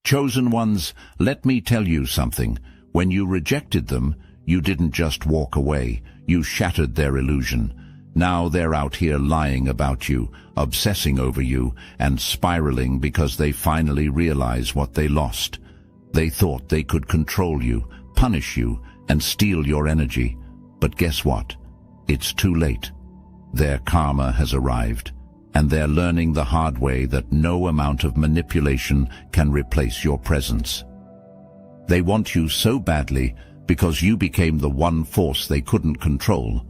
Chosen ones, let me tell you something. When you rejected them, you didn't just walk away, you shattered their illusion. Now they're out here lying about you, obsessing over you, and spiraling because they finally realize what they lost. They thought they could control you, punish you, and steal your energy. But guess what? It's too late. Their karma has arrived, and they're learning the hard way that no amount of manipulation can replace your presence. They want you so badly because you became the one force they couldn't control.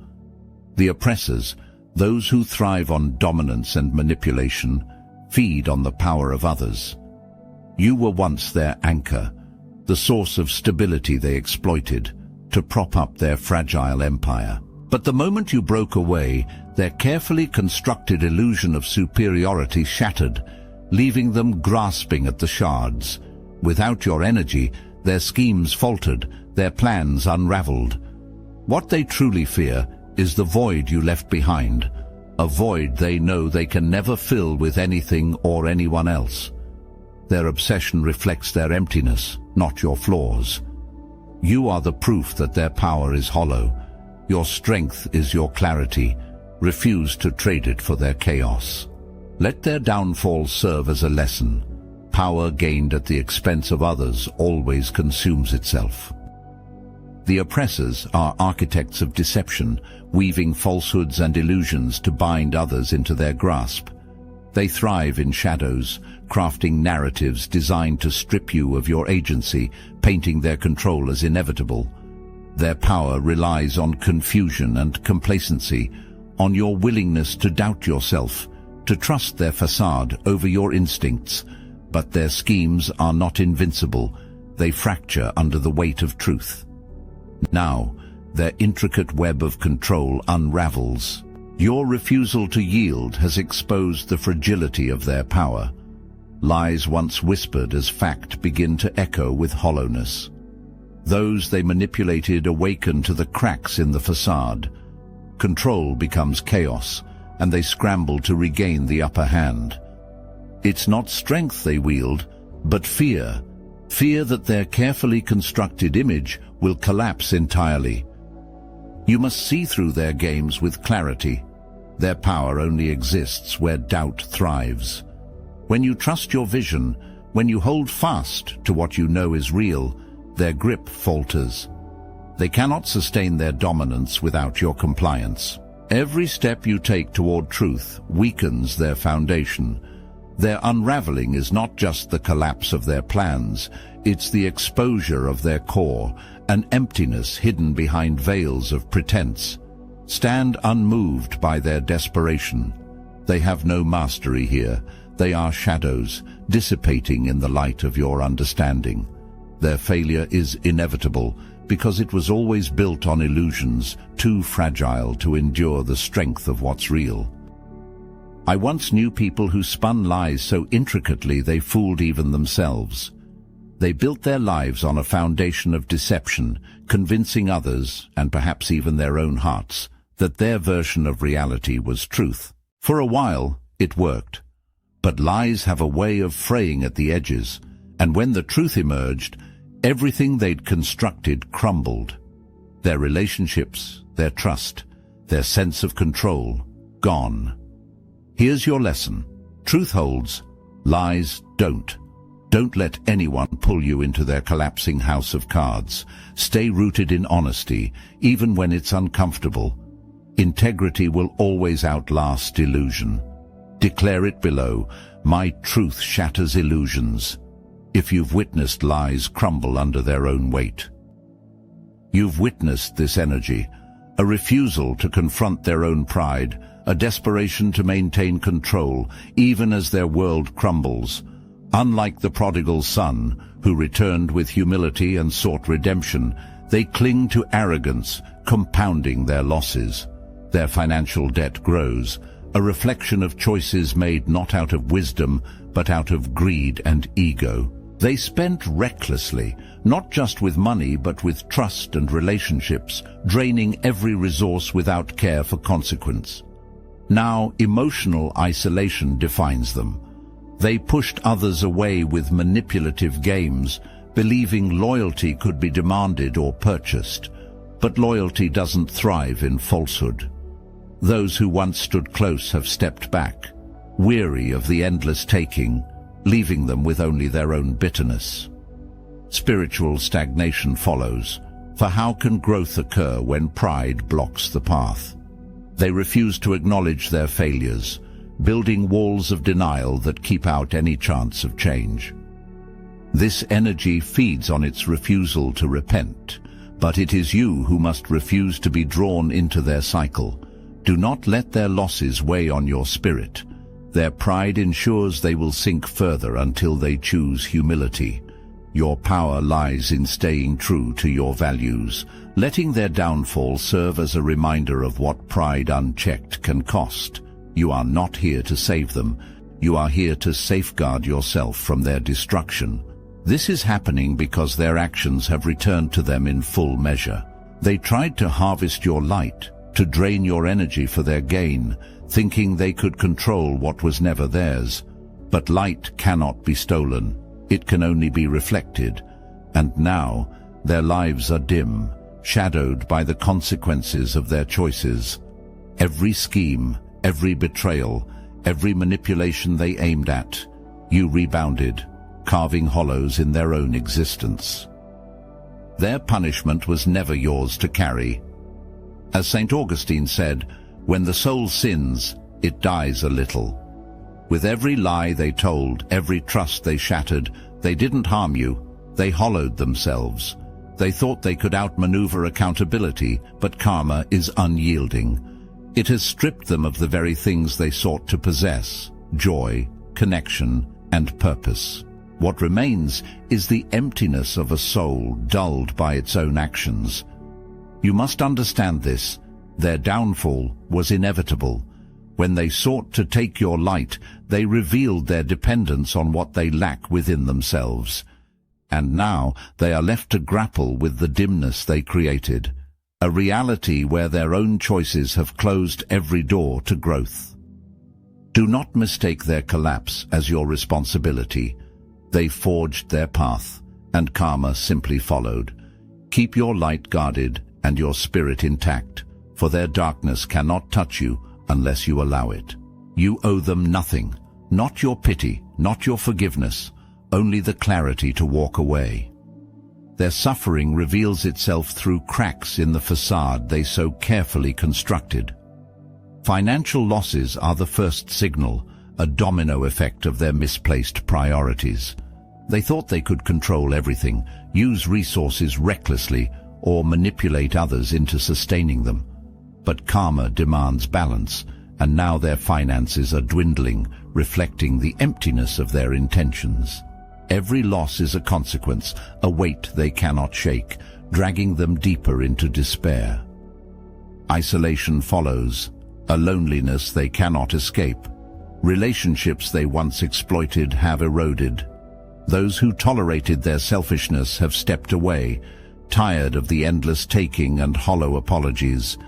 The oppressors, those who thrive on dominance and manipulation, feed on the power of others. You were once their anchor, the source of stability they exploited to prop up their fragile empire. But the moment you broke away, their carefully constructed illusion of superiority shattered, leaving them grasping at the shards. Without your energy, their schemes faltered, their plans unraveled. What they truly fear is the void you left behind, a void they know they can never fill with anything or anyone else. Their obsession reflects their emptiness, not your flaws. You are the proof that their power is hollow. Your strength is your clarity. Refuse to trade it for their chaos. Let their downfall serve as a lesson. Power gained at the expense of others always consumes itself. The oppressors are architects of deception, weaving falsehoods and illusions to bind others into their grasp. They thrive in shadows, crafting narratives designed to strip you of your agency, painting their control as inevitable. Their power relies on confusion and complacency, on your willingness to doubt yourself, to trust their facade over your instincts. But their schemes are not invincible. They fracture under the weight of truth. Now, their intricate web of control unravels. Your refusal to yield has exposed the fragility of their power. Lies once whispered as fact begin to echo with hollowness. Those they manipulated awaken to the cracks in the facade. Control becomes chaos, and they scramble to regain the upper hand. It's not strength they wield, but fear. Fear that their carefully constructed image will collapse entirely. You must see through their games with clarity. Their power only exists where doubt thrives. When you trust your vision, when you hold fast to what you know is real, their grip falters. They cannot sustain their dominance without your compliance. Every step you take toward truth weakens their foundation. Their unraveling is not just the collapse of their plans, it's the exposure of their core, an emptiness hidden behind veils of pretense. Stand unmoved by their desperation. They have no mastery here. They are shadows, dissipating in the light of your understanding. Their failure is inevitable, because it was always built on illusions, too fragile to endure the strength of what's real. I once knew people who spun lies so intricately they fooled even themselves. They built their lives on a foundation of deception, convincing others, and perhaps even their own hearts, that their version of reality was truth. For a while, it worked. But lies have a way of fraying at the edges, and when the truth emerged, everything they'd constructed crumbled. Their relationships, their trust, their sense of control, gone. Here's your lesson. Truth holds, lies don't. Don't let anyone pull you into their collapsing house of cards. Stay rooted in honesty, even when it's uncomfortable. Integrity will always outlast illusion. Declare it below, my truth shatters illusions. If you've witnessed lies crumble under their own weight. You've witnessed this energy, a refusal to confront their own pride, a desperation to maintain control, even as their world crumbles. Unlike the prodigal son, who returned with humility and sought redemption, they cling to arrogance, compounding their losses. Their financial debt grows, a reflection of choices made not out of wisdom, but out of greed and ego. They spent recklessly, not just with money, but with trust and relationships, draining every resource without care for consequence. Now, emotional isolation defines them. They pushed others away with manipulative games, believing loyalty could be demanded or purchased. But loyalty doesn't thrive in falsehood. Those who once stood close have stepped back, weary of the endless taking, leaving them with only their own bitterness. Spiritual stagnation follows, for how can growth occur when pride blocks the path? They refuse to acknowledge their failures, building walls of denial that keep out any chance of change. This energy feeds on its refusal to repent, but it is you who must refuse to be drawn into their cycle. Do not let their losses weigh on your spirit. Their pride ensures they will sink further until they choose humility. Your power lies in staying true to your values, letting their downfall serve as a reminder of what pride unchecked can cost. You are not here to save them. You are here to safeguard yourself from their destruction. This is happening because their actions have returned to them in full measure. They tried to harvest your light, to drain your energy for their gain, thinking they could control what was never theirs. But light cannot be stolen. It can only be reflected. And now, their lives are dim, shadowed by the consequences of their choices. Every scheme, every betrayal, every manipulation they aimed at, you rebounded, carving hollows in their own existence. Their punishment was never yours to carry. As St. Augustine said, when the soul sins, it dies a little. With every lie they told, every trust they shattered, they didn't harm you, they hollowed themselves. They thought they could outmaneuver accountability, but karma is unyielding. It has stripped them of the very things they sought to possess: joy, connection, and purpose. What remains is the emptiness of a soul dulled by its own actions. You must understand this. Their downfall was inevitable. When they sought to take your light, they revealed their dependence on what they lack within themselves. And now they are left to grapple with the dimness they created, a reality where their own choices have closed every door to growth. Do not mistake their collapse as your responsibility. They forged their path, and karma simply followed. Keep your light guarded and your spirit intact, for their darkness cannot touch you unless you allow it. You owe them nothing, not your pity, not your forgiveness, only the clarity to walk away. Their suffering reveals itself through cracks in the facade they so carefully constructed. Financial losses are the first signal, a domino effect of their misplaced priorities. They thought they could control everything, use resources recklessly, or manipulate others into sustaining them. But karma demands balance, and now their finances are dwindling, reflecting the emptiness of their intentions. Every loss is a consequence, a weight they cannot shake, dragging them deeper into despair. Isolation follows, a loneliness they cannot escape. Relationships they once exploited have eroded. Those who tolerated their selfishness have stepped away, tired of the endless taking and hollow apologies.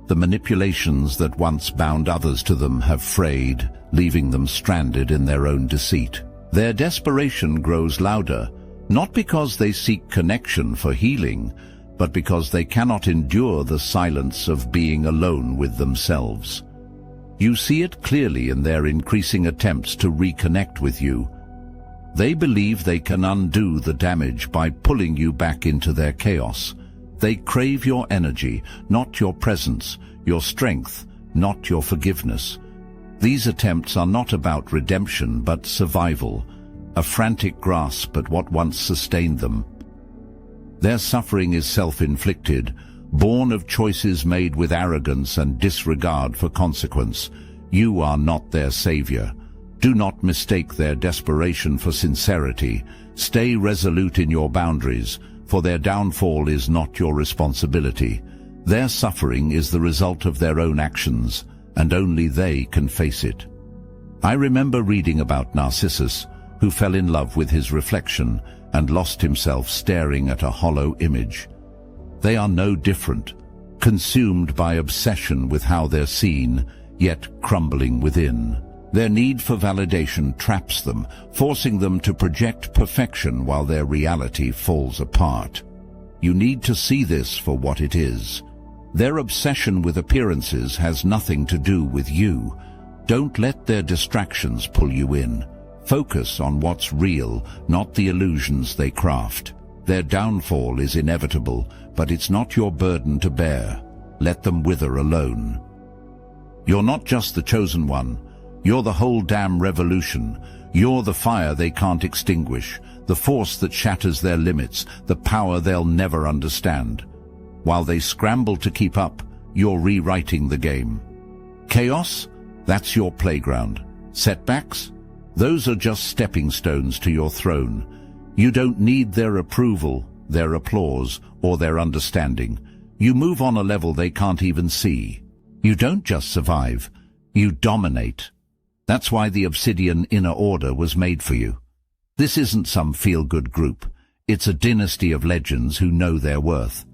The manipulations that once bound others to them have frayed, leaving them stranded in their own deceit. Their desperation grows louder, not because they seek connection for healing, but because they cannot endure the silence of being alone with themselves. You see it clearly in their increasing attempts to reconnect with you. They believe they can undo the damage by pulling you back into their chaos. They crave your energy, not your presence, your strength, not your forgiveness. These attempts are not about redemption but survival, a frantic grasp at what once sustained them. Their suffering is self-inflicted, born of choices made with arrogance and disregard for consequence. You are not their savior. Do not mistake their desperation for sincerity. Stay resolute in your boundaries, for their downfall is not your responsibility. Their suffering is the result of their own actions, and only they can face it. I remember reading about Narcissus, who fell in love with his reflection and lost himself staring at a hollow image. They are no different, consumed by obsession with how they're seen, yet crumbling within. Their need for validation traps them, forcing them to project perfection while their reality falls apart. You need to see this for what it is. Their obsession with appearances has nothing to do with you. Don't let their distractions pull you in. Focus on what's real, not the illusions they craft. Their downfall is inevitable, but it's not your burden to bear. Let them wither alone. You're not just the chosen one. You're the whole damn revolution. You're the fire they can't extinguish, the force that shatters their limits, the power they'll never understand. While they scramble to keep up, you're rewriting the game. Chaos? That's your playground. Setbacks? Those are just stepping stones to your throne. You don't need their approval, their applause, or their understanding. You move on a level they can't even see. You don't just survive, you dominate. That's why the Obsidian Inner Order was made for you. This isn't some feel-good group. It's a dynasty of legends who know their worth.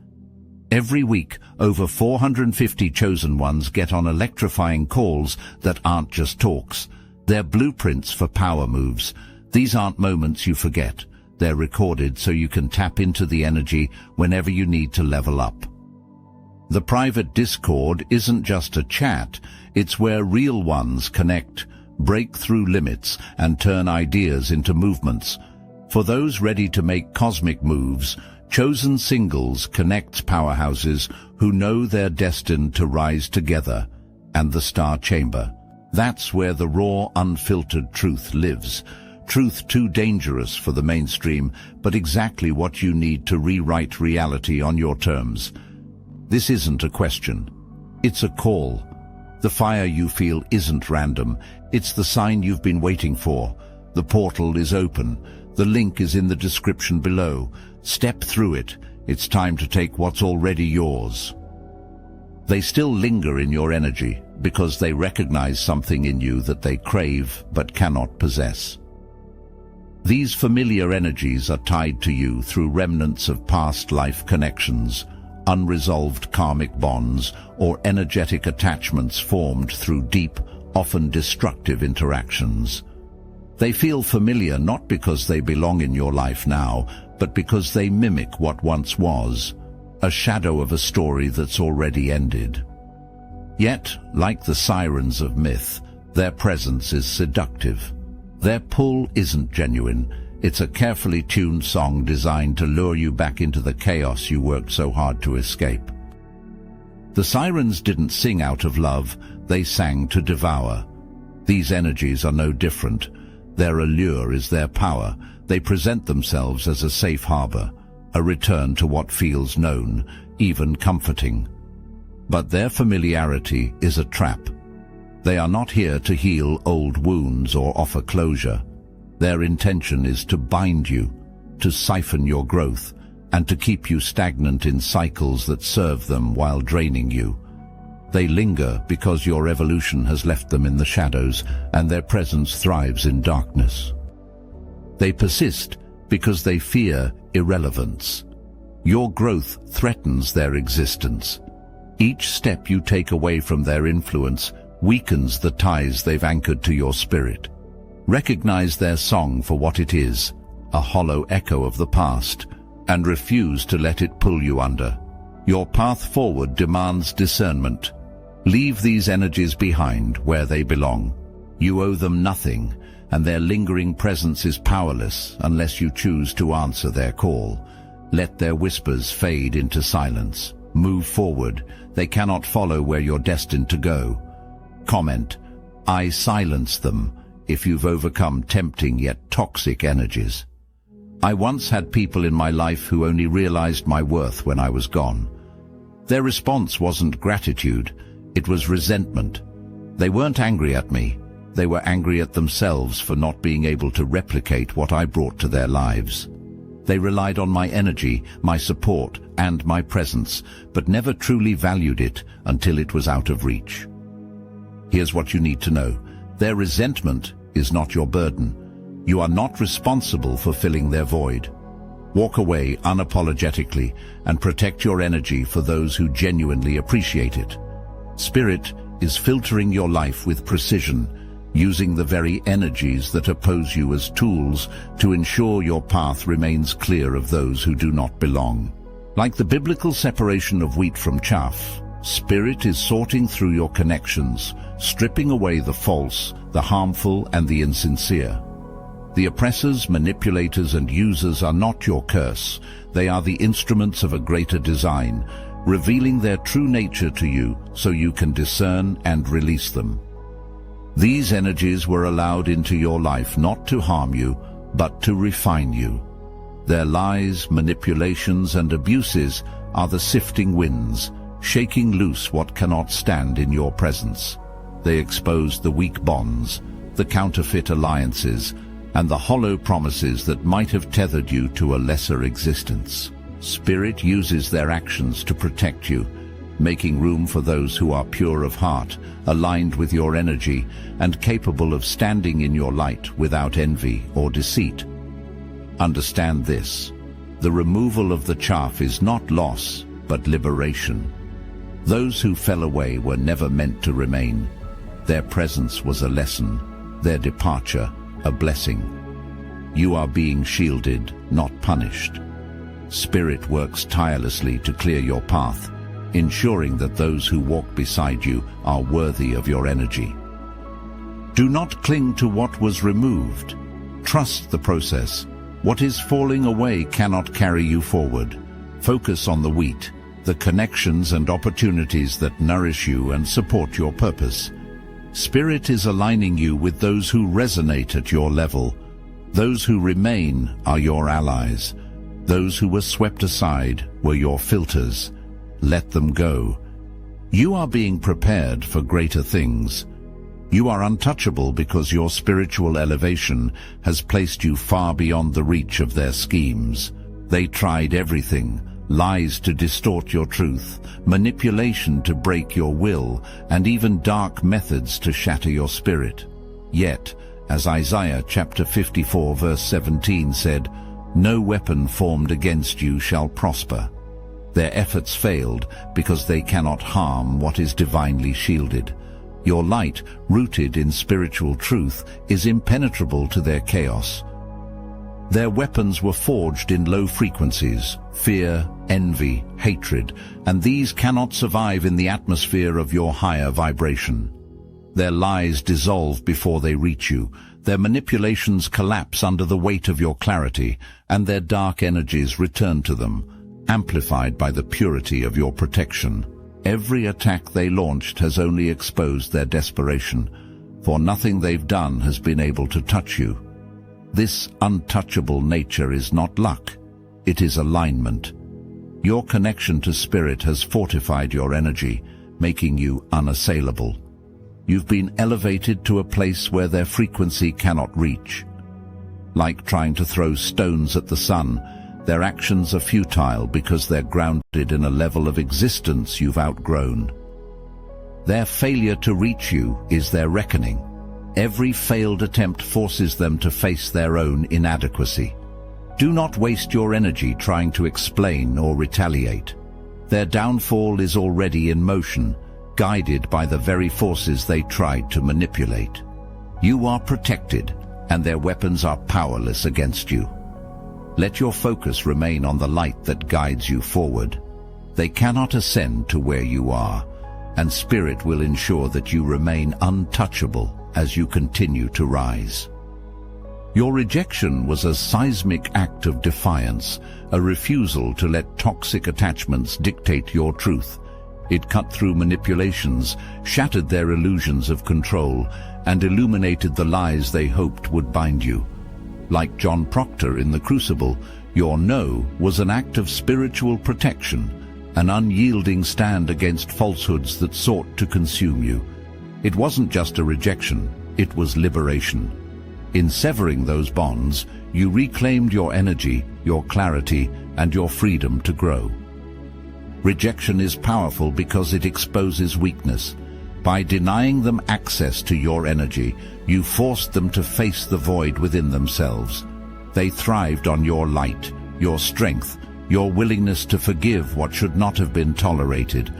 Every week, over 450 chosen ones get on electrifying calls that aren't just talks. They're blueprints for power moves. These aren't moments you forget. They're recorded so you can tap into the energy whenever you need to level up. The private Discord isn't just a chat. It's where real ones connect, break through limits, and turn ideas into movements. For those ready to make cosmic moves, Chosen Singles connects powerhouses who know they're destined to rise together, and the Star Chamber. That's where the raw, unfiltered truth lives. Truth too dangerous for the mainstream, but exactly what you need to rewrite reality on your terms. This isn't a question. It's a call. The fire you feel isn't random. It's the sign you've been waiting for. The portal is open. The link is in the description below. Step through it. It's time to take what's already yours. They still linger in your energy because they recognize something in you that they crave but cannot possess. These familiar energies are tied to you through remnants of past life connections, unresolved karmic bonds, or energetic attachments formed through deep, often destructive interactions. They feel familiar not because they belong in your life now, but because they mimic what once was, a shadow of a story that's already ended. Yet, like the sirens of myth, their presence is seductive. Their pull isn't genuine. It's a carefully tuned song designed to lure you back into the chaos you worked so hard to escape. The sirens didn't sing out of love, they sang to devour. These energies are no different. Their allure is their power. They present themselves as a safe harbor, a return to what feels known, even comforting. But their familiarity is a trap. They are not here to heal old wounds or offer closure. Their intention is to bind you, to siphon your growth, and to keep you stagnant in cycles that serve them while draining you. They linger because your evolution has left them in the shadows, and their presence thrives in darkness. They persist because they fear irrelevance. Your growth threatens their existence. Each step you take away from their influence weakens the ties they've anchored to your spirit. Recognize their song for what it is, a hollow echo of the past, and refuse to let it pull you under. Your path forward demands discernment. Leave these energies behind where they belong. You owe them nothing, and their lingering presence is powerless unless you choose to answer their call. Let their whispers fade into silence. Move forward. They cannot follow where you're destined to go. Comment, "I silence them," if you've overcome tempting yet toxic energies. I once had people in my life who only realized my worth when I was gone. Their response wasn't gratitude, it was resentment. They weren't angry at me. They were angry at themselves for not being able to replicate what I brought to their lives. They relied on my energy, my support, and my presence, but never truly valued it until it was out of reach. Here's what you need to know. Their resentment is not your burden. You are not responsible for filling their void. Walk away unapologetically and protect your energy for those who genuinely appreciate it. Spirit is filtering your life with precision. using the very energies that oppose you as tools to ensure your path remains clear of those who do not belong. Like the biblical separation of wheat from chaff, Spirit is sorting through your connections, stripping away the false, the harmful, and the insincere. The oppressors, manipulators, and users are not your curse. They are the instruments of a greater design, revealing their true nature to you so you can discern and release them. These energies were allowed into your life not to harm you, but to refine you. Their lies, manipulations, and abuses are the sifting winds, shaking loose what cannot stand in your presence. They expose the weak bonds, the counterfeit alliances, and the hollow promises that might have tethered you to a lesser existence. Spirit uses their actions to protect you, making room for those who are pure of heart, aligned with your energy, and capable of standing in your light without envy or deceit. Understand this: the removal of the chaff is not loss, but liberation. Those who fell away were never meant to remain. Their presence was a lesson, their departure a blessing. You are being shielded, not punished. Spirit works tirelessly to clear your path, ensuring that those who walk beside you are worthy of your energy. Do not cling to what was removed. Trust the process. What is falling away cannot carry you forward. Focus on the wheat, the connections and opportunities that nourish you and support your purpose. Spirit is aligning you with those who resonate at your level. Those who remain are your allies. Those who were swept aside were your filters. Let them go. You are being prepared for greater things. You are untouchable because your spiritual elevation has placed you far beyond the reach of their schemes. They tried everything: lies to distort your truth, manipulation to break your will, and even dark methods to shatter your spirit. Yet, as Isaiah chapter 54 verse 17 said, "No weapon formed against you shall prosper." Their efforts failed because they cannot harm what is divinely shielded. Your light, rooted in spiritual truth, is impenetrable to their chaos. Their weapons were forged in low frequencies: fear, envy, hatred, and these cannot survive in the atmosphere of your higher vibration. Their lies dissolve before they reach you. Their manipulations collapse under the weight of your clarity, and their dark energies return to them, amplified by the purity of your protection. Every attack they launched has only exposed their desperation, for nothing they've done has been able to touch you. This untouchable nature is not luck, it is alignment. Your connection to Spirit has fortified your energy, making you unassailable. You've been elevated to a place where their frequency cannot reach. Like trying to throw stones at the sun, their actions are futile because they're grounded in a level of existence you've outgrown. Their failure to reach you is their reckoning. Every failed attempt forces them to face their own inadequacy. Do not waste your energy trying to explain or retaliate. Their downfall is already in motion, guided by the very forces they tried to manipulate. You are protected, and their weapons are powerless against you. Let your focus remain on the light that guides you forward. They cannot ascend to where you are, and Spirit will ensure that you remain untouchable as you continue to rise. Your rejection was a seismic act of defiance, a refusal to let toxic attachments dictate your truth. It cut through manipulations, shattered their illusions of control, and illuminated the lies they hoped would bind you. Like John Proctor in The Crucible, your no was an act of spiritual protection, an unyielding stand against falsehoods that sought to consume you. It wasn't just a rejection, it was liberation. In severing those bonds, you reclaimed your energy, your clarity, and your freedom to grow. Rejection is powerful because it exposes weakness. By denying them access to your energy, you forced them to face the void within themselves. They thrived on your light, your strength, your willingness to forgive what should not have been tolerated.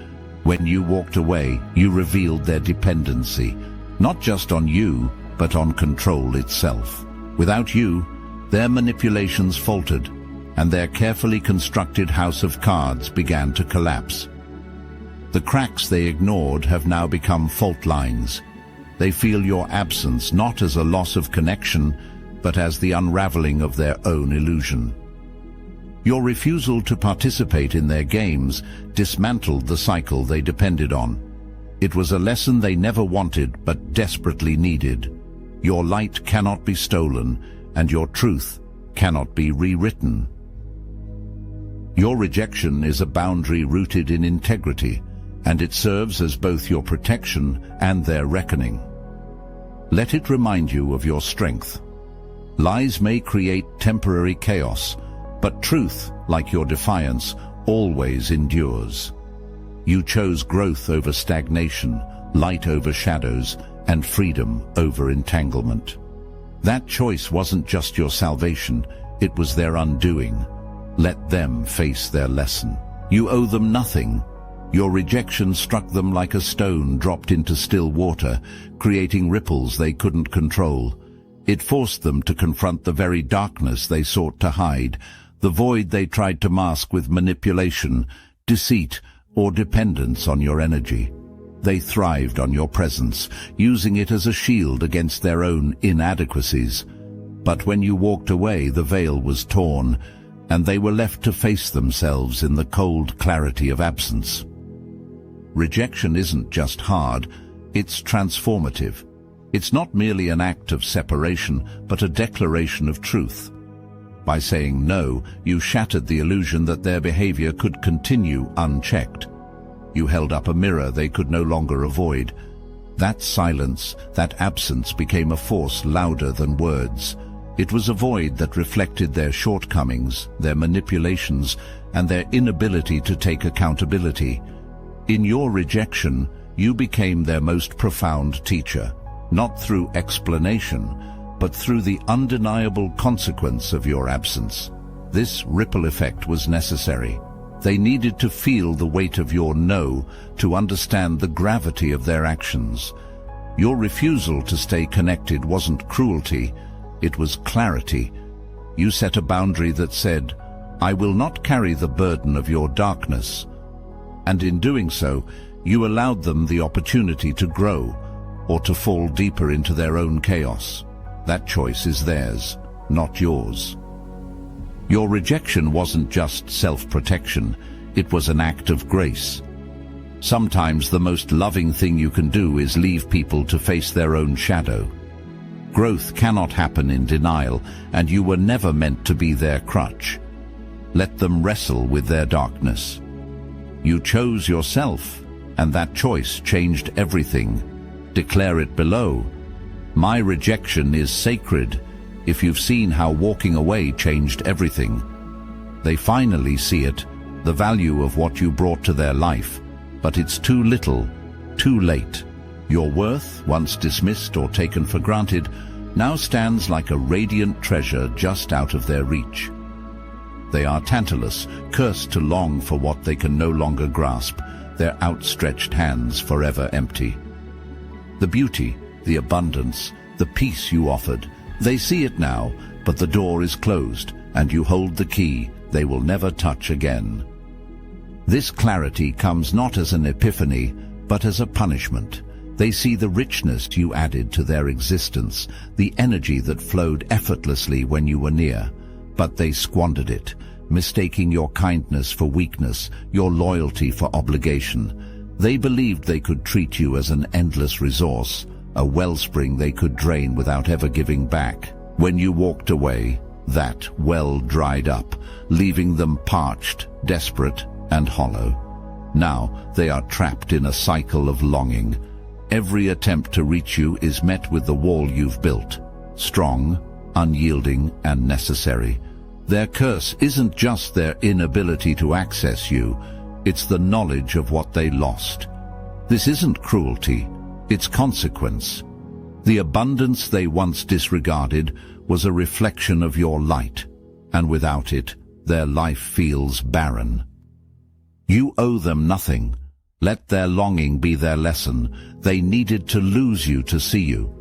When you walked away, you revealed their dependency, not just on you, but on control itself. Without you, their manipulations faltered, and their carefully constructed house of cards began to collapse. The cracks they ignored have now become fault lines. They feel your absence not as a loss of connection, but as the unraveling of their own illusion. Your refusal to participate in their games dismantled the cycle they depended on. It was a lesson they never wanted but desperately needed. Your light cannot be stolen, and your truth cannot be rewritten. Your rejection is a boundary rooted in integrity, and it serves as both your protection and their reckoning. Let it remind you of your strength. Lies may create temporary chaos, but truth, like your defiance, always endures. You chose growth over stagnation, light over shadows, and freedom over entanglement. That choice wasn't just your salvation, it was their undoing. Let them face their lesson. You owe them nothing. Your rejection struck them like a stone dropped into still water, creating ripples they couldn't control. It forced them to confront the very darkness they sought to hide, the void they tried to mask with manipulation, deceit, or dependence on your energy. They thrived on your presence, using it as a shield against their own inadequacies. But when you walked away, the veil was torn, and they were left to face themselves in the cold clarity of absence. Rejection isn't just hard, it's transformative. It's not merely an act of separation, but a declaration of truth. By saying no, you shattered the illusion that their behavior could continue unchecked. You held up a mirror they could no longer avoid. That silence, that absence became a force louder than words. It was a void that reflected their shortcomings, their manipulations, and their inability to take accountability. In your rejection, you became their most profound teacher, not through explanation, but through the undeniable consequence of your absence. This ripple effect was necessary. They needed to feel the weight of your no to understand the gravity of their actions. Your refusal to stay connected wasn't cruelty, it was clarity. You set a boundary that said, "I will not carry the burden of your darkness." And in doing so, you allowed them the opportunity to grow or to fall deeper into their own chaos. That choice is theirs, not yours. Your rejection wasn't just self-protection, it was an act of grace. Sometimes the most loving thing you can do is leave people to face their own shadow. Growth cannot happen in denial, and you were never meant to be their crutch. Let them wrestle with their darkness. You chose yourself, and that choice changed everything. Declare it below. My rejection is sacred. If you've seen how walking away changed everything, they finally see it, the value of what you brought to their life, but it's too little, too late. Your worth, once dismissed or taken for granted, now stands like a radiant treasure just out of their reach. They are Tantalus, cursed to long for what they can no longer grasp, their outstretched hands forever empty. The beauty, the abundance, the peace you offered, they see it now, but the door is closed, and you hold the key they will never touch again. This clarity comes not as an epiphany, but as a punishment. They see the richness you added to their existence, the energy that flowed effortlessly when you were near, but they squandered it, mistaking your kindness for weakness, your loyalty for obligation. They believed they could treat you as an endless resource, a wellspring they could drain without ever giving back. When you walked away, that well dried up, leaving them parched, desperate, and hollow. Now they are trapped in a cycle of longing. Every attempt to reach you is met with the wall you've built, strong, unyielding, and necessary. Their curse isn't just their inability to access you, it's the knowledge of what they lost. This isn't cruelty, it's consequence. The abundance they once disregarded was a reflection of your light, and without it, their life feels barren. You owe them nothing. Let their longing be their lesson. They needed to lose you to see you.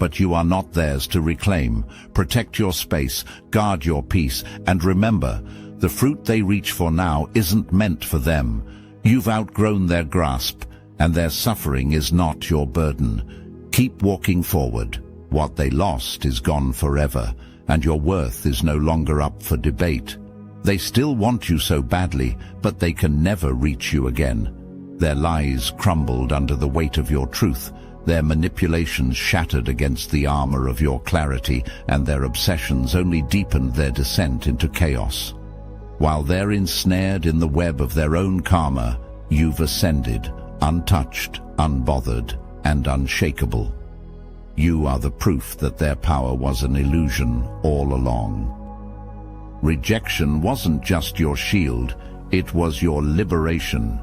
but you are not theirs to reclaim. Protect your space, guard your peace, and remember, the fruit they reach for now isn't meant for them. You've outgrown their grasp, and their suffering is not your burden. Keep walking forward. What they lost is gone forever, and your worth is no longer up for debate. They still want you so badly, but they can never reach you again. Their lies crumbled under the weight of your truth, their manipulations shattered against the armor of your clarity, and their obsessions only deepened their descent into chaos. While they're ensnared in the web of their own karma, you've ascended, untouched, unbothered, and unshakable. You are the proof that their power was an illusion all along. Rejection wasn't just your shield, it was your liberation.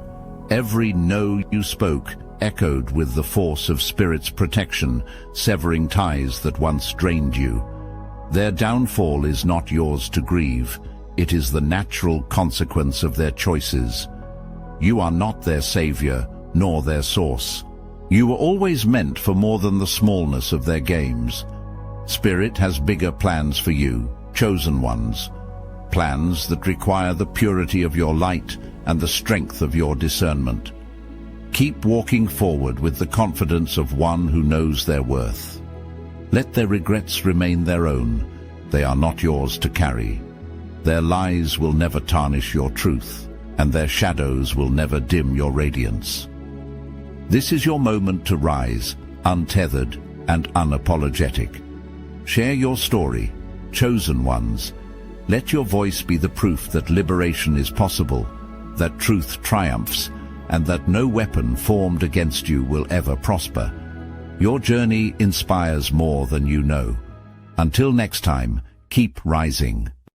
Every no you spoke echoed with the force of Spirit's protection, severing ties that once drained you. Their downfall is not yours to grieve. It is the natural consequence of their choices. You are not their savior, nor their source. You were always meant for more than the smallness of their games. Spirit has bigger plans for you, chosen ones. Plans that require the purity of your light and the strength of your discernment. Keep walking forward with the confidence of one who knows their worth. Let their regrets remain their own. They are not yours to carry. Their lies will never tarnish your truth, and their shadows will never dim your radiance. This is your moment to rise, untethered and unapologetic. Share your story, chosen ones. Let your voice be the proof that liberation is possible, that truth triumphs, and that no weapon formed against you will ever prosper. Your journey inspires more than you know. Until next time, keep rising.